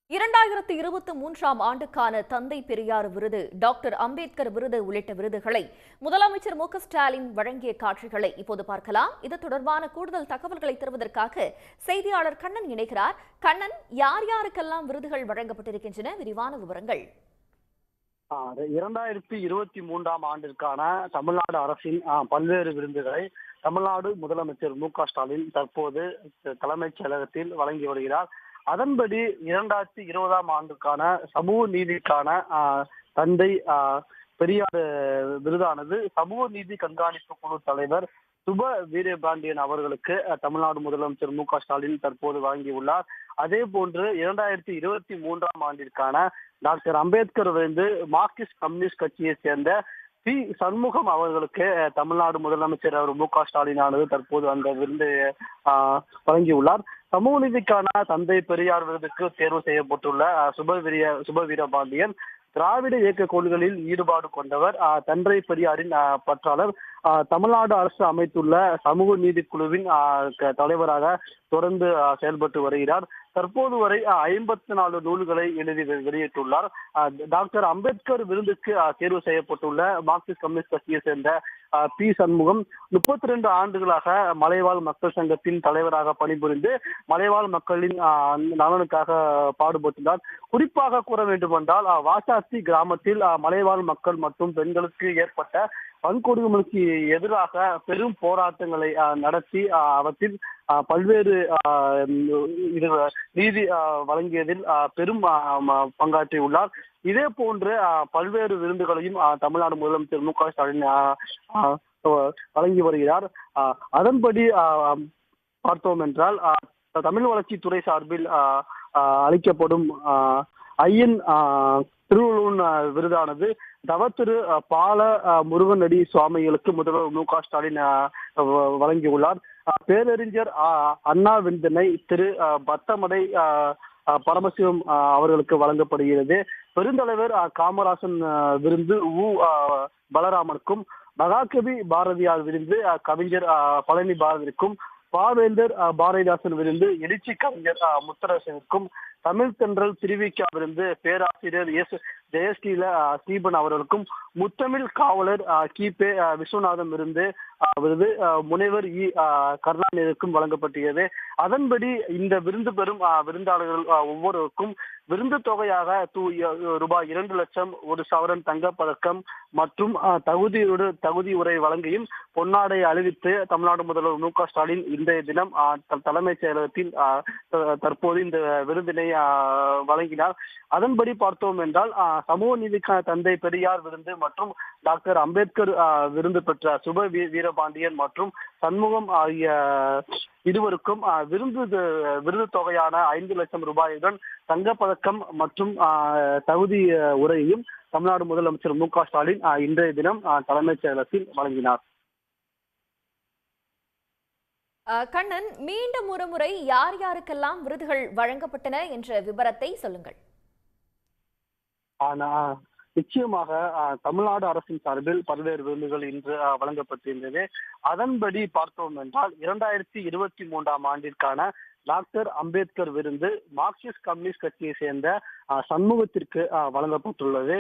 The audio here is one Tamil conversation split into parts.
2023ஆம் ஆண்டுக்கான தந்தை பெரியார் விருது, டாக்டர் அம்பேத்கர் விருது உள்ளிட்ட விருதுகளை முதலமைச்சர் மு.க.ஸ்டாலின் வழங்கிய காட்சிகளை இப்போது பார்க்கலாம். இது தொடர்பான கூடுதல் தகவல்களை தருவதற்காக செய்தியாளர் கண்ணன் இணைகிறார். கண்ணன், யார் யாருக்கெல்லாம் விருதுகள் வழங்கப்பட்டிருக்கின்றன? விரிவான விவரங்கள். 2023ஆம் ஆண்டிற்கான தமிழ்நாடு அரசின் பல்வேறு விருதுகளை தமிழ்நாடு முதலமைச்சர் மு.க.ஸ்டாலின் தற்போது தலைமைச் செயலகத்தில் வழங்கி வருகிறார். அதன்படி 2020ஆம் ஆண்டுக்கான சமூக நீதிக்கான தந்தை பெரியார் விருதானது சமூக நீதி கண்காணிப்பு குழு தலைவர் சுப வீரபாண்டியன் அவர்களுக்கு தமிழ்நாடு முதலமைச்சர் மு.க.ஸ்டாலின் தற்போது வழங்கியுள்ளார். அதே போன்று 2023ஆம் ஆண்டிற்கான டாக்டர் அம்பேத்கர் விருது மார்க்சிஸ்ட் கம்யூனிஸ்ட் கட்சியை சேர்ந்த பி. சண்முகம் அவர்களுக்கு தமிழ்நாடு முதலமைச்சர் மு.க.ஸ்டாலின் ஆனது தற்போது அந்த விருது வழங்கியுள்ளார். சமூக நீதிக்கான தந்தை பெரியார் விருதுக்கு தேர்வு செய்யப்பட்டுள்ள சுப வீரபாண்டியன் திராவிட இயக்க கொள்கைகளில் ஈடுபாடு கொண்டவர், தந்தை பெரியாரின் பற்றாளர், தமிழ்நாடு அரசு அமைத்துள்ள சமூக நீதி குழுவின் தலைவராக தொடர்ந்து செயல்பட்டு வருகிறார். தற்போது வரை 54 நூல்களை எழுதி வெளியிட்டுள்ளார். டாக்டர் அம்பேத்கர் விருதுக்கு தேர்வு செய்யப்பட்டுள்ள மார்க்சிஸ்ட் கம்யூனிஸ்ட் கட்சியை சேர்ந்த பி. சண்முகம் 32 ஆண்டுகளாக மலைவாழ் மக்கள் சங்கத்தின் தலைவராக பணிபுரிந்து மலைவாழ் மக்களின் நலனுக்காக பாடுபட்டுள்ளார். குறிப்பாக கூற வேண்டுமென்றால் வாசாத்தி கிராமத்தில் மலைவாழ் மக்கள் மற்றும் பெண்களுக்கு ஏற்பட்ட வன்கொடுமைக்கு எதிராக பெரும் போராட்டங்களை நடத்தி அவற்றில் பல்வேறு நீதி வழங்கியதில் பெரும் பங்காற்றியுள்ளார். இதே போன்று பல்வேறு விருதுகளையும் தமிழ்நாடு முதலமைச்சர் மு.க.ஸ்டாலின் வழங்கி வருகிறார். அதன்படி பார்த்தோம் என்றால் தமிழ் வளர்ச்சித்துறை சார்பில் அளிக்கப்படும் ஐயன் திருவள்ளுவன் விருதானது தவத்திரு பால முருகனடி சுவாமிகளுக்கு முதல்வர் மு.க.ஸ்டாலின் வழங்கியுள்ளார். பேரறிஞர் அண்ணா விருதினை திரு பத்தமடை பரமசிவம் அவர்களுக்கு வழங்கப்படுகிறது. பெருந்தலைவர் காமராசன் விருது பலராமனுக்கும், மகாகவி பாரதியார் விருது கவிஞர் பழனி பாரதிக்கும், பாவேந்தர் பாரதிதாசன் விருது எழுச்சி கவிஞர் முத்தரசனுக்கும், தமிழ் தென்றல் திருவிக்கா விருது பேராசிரியர் எஸ். ஜெயஸ்ரீல ஸ்ரீபன் அவர்களுக்கும், முத்தமிழ் காவலர் கி.பே. விஸ்வநாதன் விருது முனைவர் இ. கருணாநிதிக்கும் வழங்கப்பட்டது. அதன்படி இந்த விருது பெறும் விருந்தாளர்கள் ஒவ்வொருவருக்கும் விருந்து தொகையாக ரூபாய் 2 லட்சம், 1 சவரன் தங்கப்பதக்கம் மற்றும் தகுதி உரை வழங்கியும் பொன்னாடை அணிவித்து தமிழ்நாடு முதல்வர் மு.க.ஸ்டாலின் இன்றைய தினம் தலைமைச் செயலகத்தில் தற்போது இந்த விருதினை வழங்கினார். அதன்படி பார்த்தோம் என்றால் சமூக நீதிக்கான தந்தை பெரியார் விருது மற்றும் டாக்டர் அம்பேத்கர் விருது பெற்ற சுப வீரபாண்டியன் மற்றும் சண்முகம் ஆகிய இருவருக்கும் விருது தொகையான 5 லட்சம் ரூபாயுடன் தங்கப்பதக்கம் மற்றும் தகுதி உரையையும் தமிழ்நாடு முதலமைச்சர் மு.க.ஸ்டாலின் இன்றைய தினம் தலைமைச் செயலகத்தில் வழங்கினார். கண்ணன், மீண்டும் ஒரு முறை யார் யாருக்கெல்லாம் விருதுகள் வழங்கப்பட்டன என்ற விவரத்தை சொல்லுங்கள். நிச்சயமாக தமிழ்நாடு அரசின் சார்பில் பல்வேறு விருதுகள் இன்று வழங்கப்பட்டிருந்தது. அதன்படி பார்த்தோம் என்றால் 2023ஆம் ஆண்டிற்கான டாக்டர் அம்பேத்கர் விருது மார்க்சிஸ்ட் கம்யூனிஸ்ட் கட்சியை சேர்ந்த சண்முகத்திற்கு வழங்கப்பட்டுள்ளது.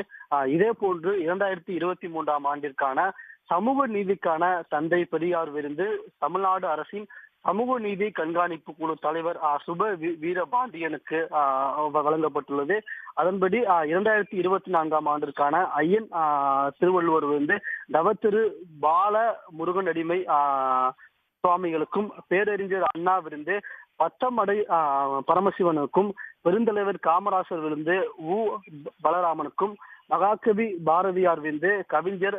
இதே போன்று 2023ஆம் ஆண்டிற்கான சமூக நீதிக்கான தந்தை பெரியார் விருது தமிழ்நாடு அரசின் சமூக நீதி கண்காணிப்பு குழு தலைவர் சுப வீரபாண்டியனுக்கு வழங்கப்பட்டுள்ளது. அதன்படி 2024ஆம் ஆண்டிற்கான ஐயன் திருவள்ளுவர் விருது தவத்திரு பால முருகனடிமை சுவாமிகளுக்கும், பேரறிஞர் அண்ணா விருது பத்தமடை பரமசிவனுக்கும், பெருந்தலைவர் காமராசர் விருது பலராமனுக்கும், மகாகவி பாரதியார் விருது கவிஞர்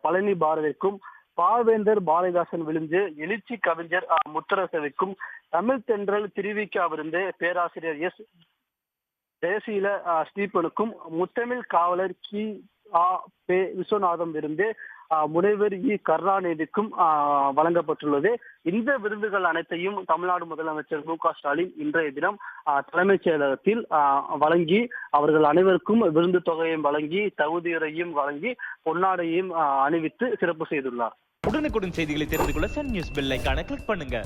பழனி பாரதிக்கும், பாவேந்தர் பாரதிதாசன் விருது எழுச்சி கவிஞர் முத்தரசனுக்கும், தமிழ் தென்றல் திருவிக்கா விருது பேராசிரியர் எஸ். ஜெயஸ்ரீல ஸ்ரீபனுக்கும், முத்தமிழ் காவலர் கி.பே. விஸ்வநாதன் விருது முனைவர் இ. கருணாநிதிக்கும் வழங்கப்பட்டுள்ளது. இந்த விருதுகள் அனைத்தையும் தமிழ்நாடு முதலமைச்சர் மு.க.ஸ்டாலின் இன்றைய தினம் தலைமைச் செயலகத்தில் வழங்கி அவர்கள் அனைவருக்கும் விருந்து தொகையையும் வழங்கி தகுதியுரையும் வழங்கி பொன்னாடையையும் அணிவித்து சிறப்பு செய்துள்ளார். உடனுக்குடன் செய்திகளை தெரிந்து கொள்ள சன் நியூஸ் பெல் ஐகானை கிளிக் பண்ணுங்க.